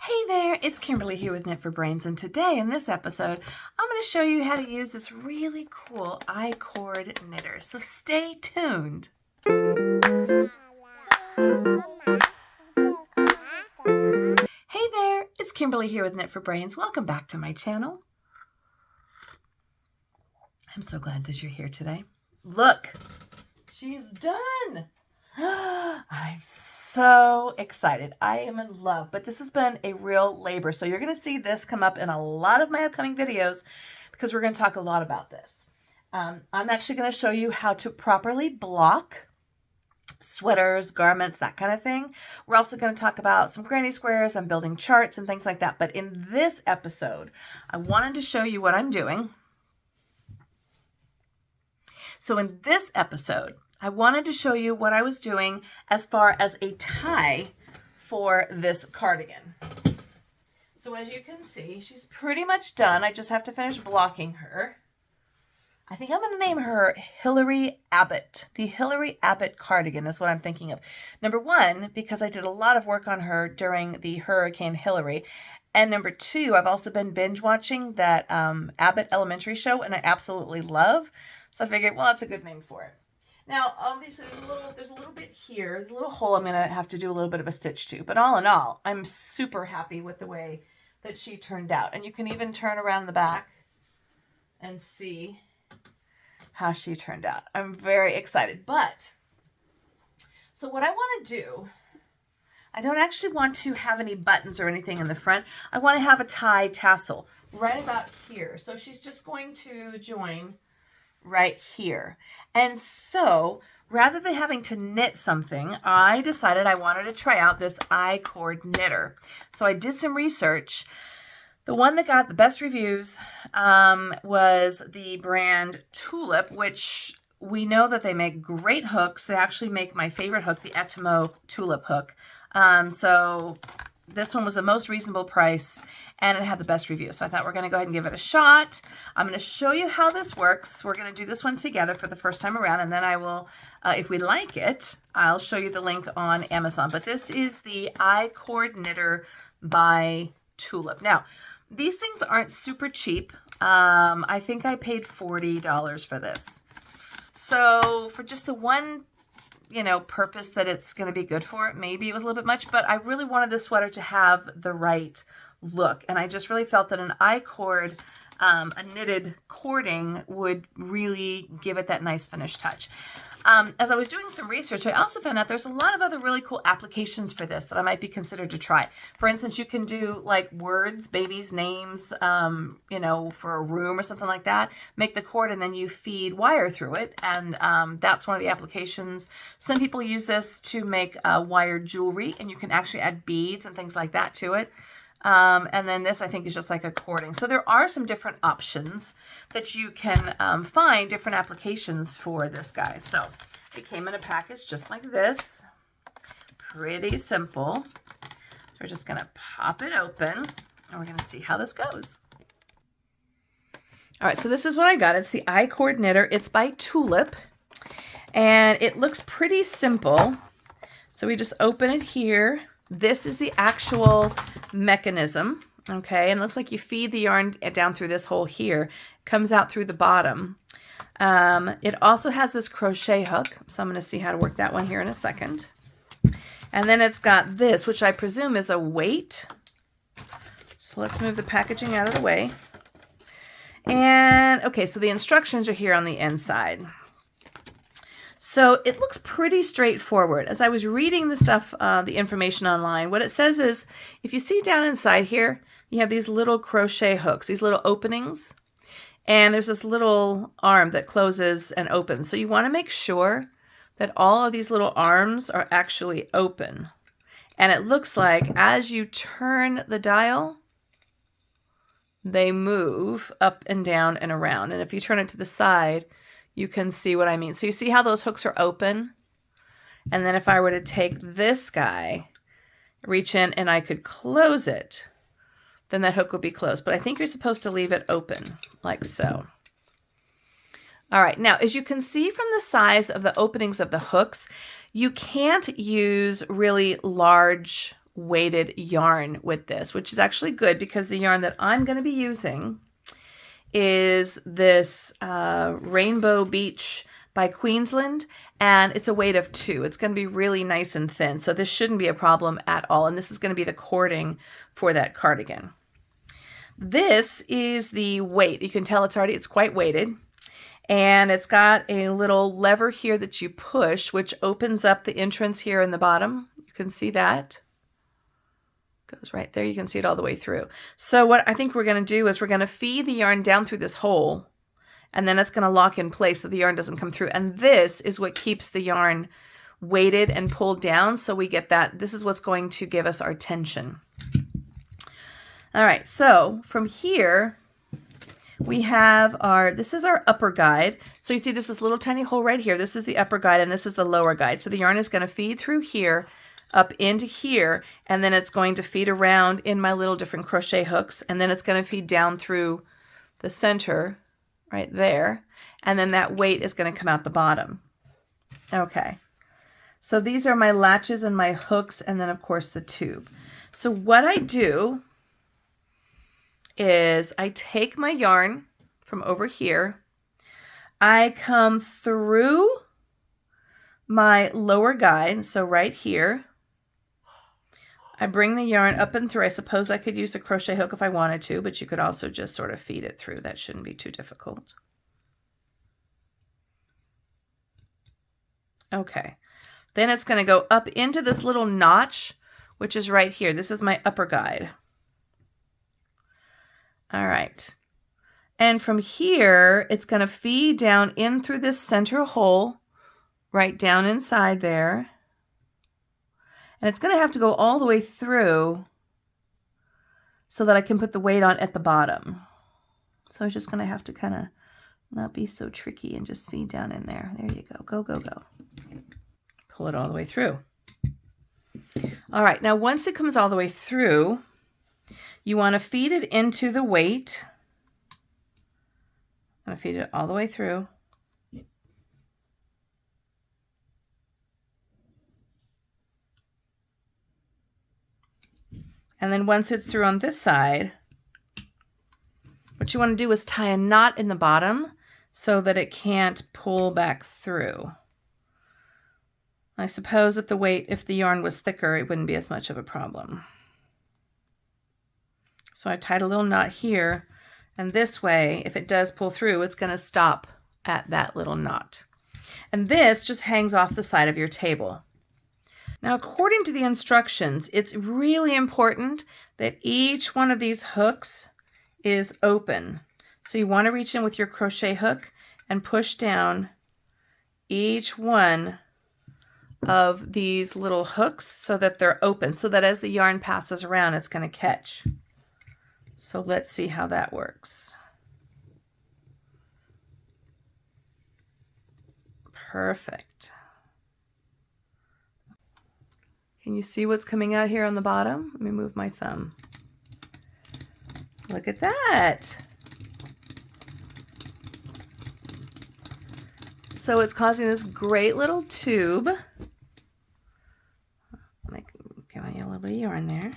Hey there, it's Kimberly here with Knit for Brains, and today in this episode, I'm going to show you how to use this really cool I-cord knitter. So stay tuned. Hey there, it's Kimberly here with Knit for Brains. Welcome back to my channel. I'm so glad that you're here today. Look, she's done. I'm so excited. I am in love, but this has been a real labor. So you're going to see this come up in a lot of my upcoming videos because we're going to talk a lot about this. I'm actually going to show you how to properly block sweaters, garments, that kind of thing. We're also going to talk about some granny squares. I'm building charts and things like that. But in this episode, I wanted to show you what I'm doing. So in this episode, I wanted to show you what I was doing as far as a tie for this cardigan. So as you can see, she's pretty much done. I just have to finish blocking her. I think I'm going to name her Hillary Abbott. The Hillary Abbott cardigan is what I'm thinking of. Number one, because I did a lot of work on her during the Hurricane Hillary. And number two, I've also been binge watching that Abbott Elementary show, and I absolutely love. So I figured, well, that's a good name for it. Now, obviously, there's a little bit here. There's a little hole I'm going to have to do a little bit of a stitch to. But all in all, I'm super happy with the way that she turned out. And you can even turn around the back and see how she turned out. I'm very excited. But, so what I want to do, I don't actually want to have any buttons or anything in the front. I want to have a tie tassel right about here. So she's just going to join right here. And so rather than having to knit something, I decided I wanted to try out this I-cord knitter. So I did some research. The one that got the best reviews was the brand Tulip, which we know that they make great hooks. They actually make my favorite hook, the Etimo Tulip hook. So this one was the most reasonable price, and it had the best review. So I thought we're going to go ahead and give it a shot. I'm going to show you how this works. We're going to do this one together for the first time around, and then I will, if we like it, I'll show you the link on Amazon. But this is the I-cord knitter by Tulip. Now, these things aren't super cheap. I think I paid $40 for this. So for just the one purpose that it's going to be good for, maybe it was a little bit much, but I really wanted this sweater to have the right look. And I just really felt that an I-cord, a knitted cording would really give it that nice finished touch. As I was doing some research, I also found out there's a lot of other really cool applications for this that I might be considered to try. For instance, you can do like words, babies' names, for a room or something like that. Make the cord and then you feed wire through it. And that's one of the applications. Some people use this to make wire jewelry, and you can actually add beads and things like that to it. And then this, I think, is just like a cording. So there are some different options that you can find, different applications for this guy. So it came in a package just like this. Pretty simple. So we're just going to pop it open, and we're going to see how this goes. All right, so this is what I got. It's the I-cord knitter. It's by Tulip, and it looks pretty simple. So we just open it here. This is the actual mechanism, okay? And it looks like you feed the yarn down through this hole here. It comes out through the bottom. It also has this crochet hook, so I'm going to see how to work that one here in a second. And then it's got this, which I presume is a weight. So let's move the packaging out of the way. And, okay, so the instructions are here on the inside. So it looks pretty straightforward. As I was reading the stuff, the information online, what it says is, if you see down inside here, you have these little crochet hooks, these little openings, and there's this little arm that closes and opens. So you want to make sure that all of these little arms are actually open. And it looks like as you turn the dial, they move up and down and around. And if you turn it to the side, you can see what I mean. So you see how those hooks are open? And then if I were to take this guy, reach in, and I could close it, then that hook would be closed. But I think you're supposed to leave it open, like so. All right, now as you can see from the size of the openings of the hooks, you can't use really large weighted yarn with this, which is actually good because the yarn that I'm going to be using is this Rainbow Beach by Queensland, and it's a weight of 2. It's going to be really nice and thin, so this shouldn't be a problem at all, and this is going to be the cording for that cardigan. This is the weight. You can tell it's quite weighted, and it's got a little lever here that you push, which opens up the entrance here in the bottom. You can see that. Goes right there. You can see it all the way through. So what I think we're going to do is we're going to feed the yarn down through this hole, and then it's going to lock in place so the yarn doesn't come through. And this is what keeps the yarn weighted and pulled down, so we get that. This is what's going to give us our tension. All right, so from here, we have this is our upper guide. So you see there's this little tiny hole right here. This is the upper guide, and this is the lower guide. So the yarn is going to feed through here, up into here, and then it's going to feed around in my little different crochet hooks, and then it's going to feed down through the center right there, and then that weight is going to come out the bottom. Okay, so these are my latches and my hooks, and then of course the tube. So what I do is I take my yarn from over here, I come through my lower guide, so right here, I bring the yarn up and through. I suppose I could use a crochet hook if I wanted to, but you could also just sort of feed it through. That shouldn't be too difficult. Okay, then it's going to go up into this little notch, which is right here. This is my upper guide. All right, and from here, it's going to feed down in through this center hole, right down inside there. And it's going to have to go all the way through so that I can put the weight on at the bottom. So I'm just going to have to kind of not be so tricky and just feed down in there. There you go. Go, go, go. Pull it all the way through. All right. Now, once it comes all the way through, you want to feed it into the weight. I'm going to feed it all the way through. And then once it's through on this side, what you want to do is tie a knot in the bottom so that it can't pull back through. I suppose if the yarn was thicker, it wouldn't be as much of a problem. So I tied a little knot here, and this way, if it does pull through, it's going to stop at that little knot. And this just hangs off the side of your table. Now, according to the instructions, it's really important that each one of these hooks is open. So you want to reach in with your crochet hook and push down each one of these little hooks so that they're open, so that as the yarn passes around, it's going to catch. So let's see how that works. Perfect. Can you see what's coming out here on the bottom? Let me move my thumb. Look at that. So it's causing this great little tube. Give me a little bit of yarn there.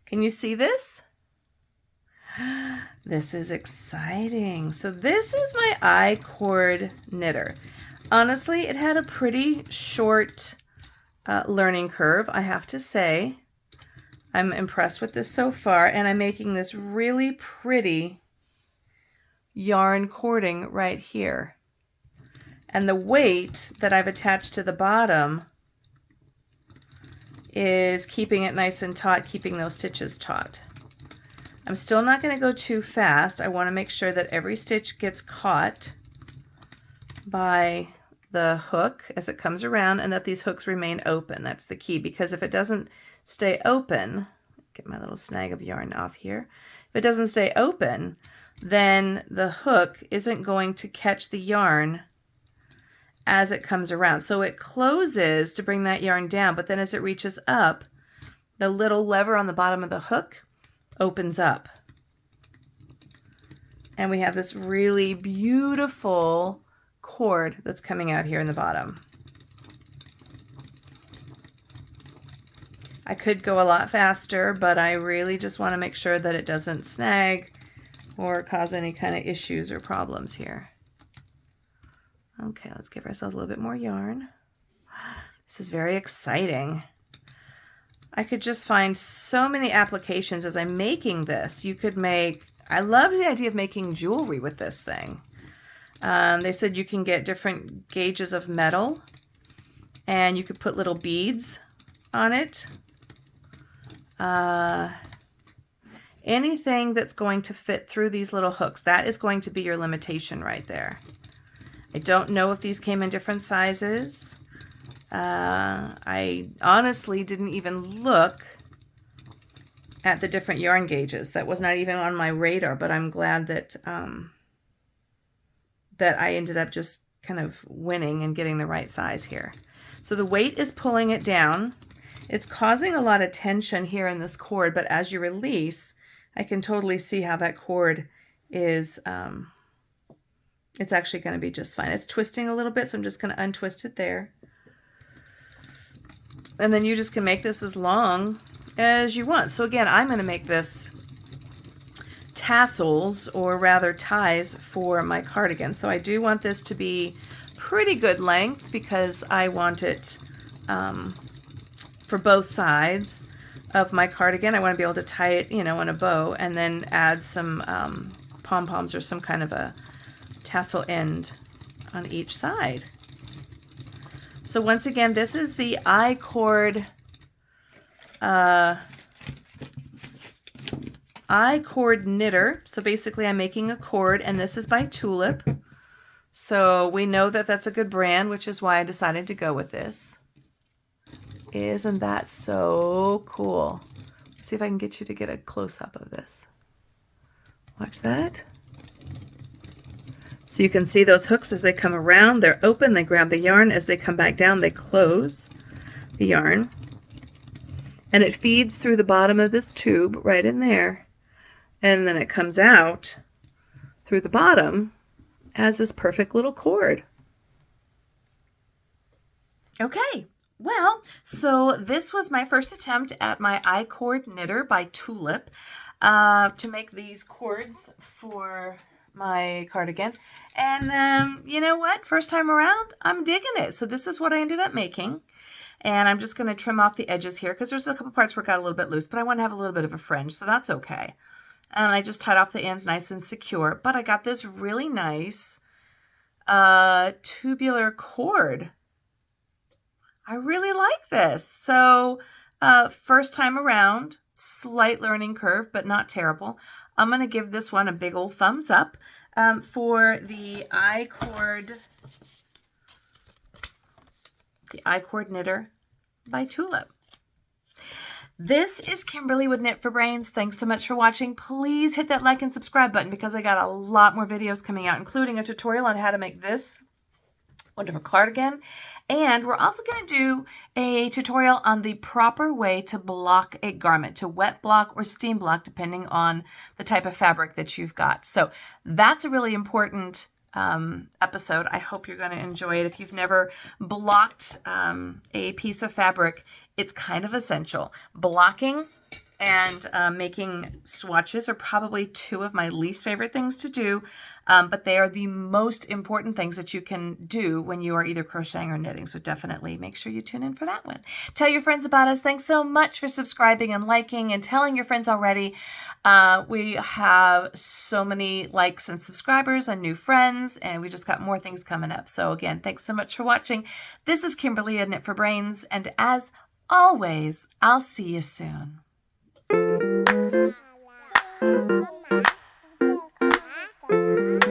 Can you see this? This is exciting. So this is my I-cord knitter. Honestly, it had a pretty short learning curve, I have to say. I'm impressed with this so far, and I'm making this really pretty yarn cording right here. And the weight that I've attached to the bottom is keeping it nice and taut, keeping those stitches taut. I'm still not going to go too fast. I want to make sure that every stitch gets caught by the hook as it comes around, and that these hooks remain open. That's the key, because if it doesn't stay open, get my little snag of yarn off here. If it doesn't stay open, then the hook isn't going to catch the yarn as it comes around. So it closes to bring that yarn down, but then as it reaches up, the little lever on the bottom of the hook opens up. And we have this really beautiful cord that's coming out here in the bottom. I could go a lot faster, but I really just want to make sure that it doesn't snag or cause any kind of issues or problems here. Okay, let's give ourselves a little bit more yarn. This is very exciting. I could just find so many applications as I'm making this. You could make, I love the idea of making jewelry with this thing. They said you can get different gauges of metal and you could put little beads on it. Anything that's going to fit through these little hooks, that is going to be your limitation right there. I don't know if these came in different sizes. I honestly didn't even look at the different yarn gauges. That was not even on my radar, but I'm glad that that I ended up just kind of winning and getting the right size here. So the weight is pulling it down. It's causing a lot of tension here in this cord, but as you release, I can totally see how that cord is, it's actually going to be just fine. It's twisting a little bit, so I'm just going to untwist it there. And then you just can make this as long as you want. So again, I'm going to make this tassels, or rather ties, for my cardigan. So I do want this to be pretty good length because I want it for both sides of my cardigan. I want to be able to tie it, you know, in a bow and then add some pom-poms or some kind of a tassel end on each side. So once again, this is the I-cord knitter. So basically I'm making a cord, and this is by Tulip. So we know that that's a good brand, which is why I decided to go with this. Isn't that so cool? Let's see if I can get you to get a close-up of this. Watch that. So you can see those hooks as they come around, they're open, they grab the yarn. As they come back down, they close the yarn. And it feeds through the bottom of this tube right in there. And then it comes out through the bottom as this perfect little cord. Okay, well, so this was my first attempt at my I-cord knitter by Tulip to make these cords for my cardigan. And you know what? First time around, I'm digging it. So this is what I ended up making. And I'm just going to trim off the edges here because there's a couple parts where it got a little bit loose, but I want to have a little bit of a fringe, so that's okay. And I just tied off the ends nice and secure. But I got this really nice tubular cord. I really like this. So first time around, slight learning curve, but not terrible. I'm going to give this one a big old thumbs up for the I-cord knitter by Tulip. This is Kimberly with Knit for Brains. Thanks so much for watching. Please hit that like and subscribe button because I got a lot more videos coming out, including a tutorial on how to make this wonderful cardigan. And we're also going to do a tutorial on the proper way to block a garment, to wet block or steam block, depending on the type of fabric that you've got. So that's a really important episode. I hope you're going to enjoy it. If you've never blocked a piece of fabric, it's kind of essential. Blocking and making swatches are probably two of my least favorite things to do, but they are the most important things that you can do when you are either crocheting or knitting. So definitely make sure you tune in for that one. Tell your friends about us. Thanks so much for subscribing and liking and telling your friends already. We have so many likes and subscribers and new friends, and we just got more things coming up. So again, thanks so much for watching. This is Kimberly at Knit for Brains, and as always, I'll see you soon.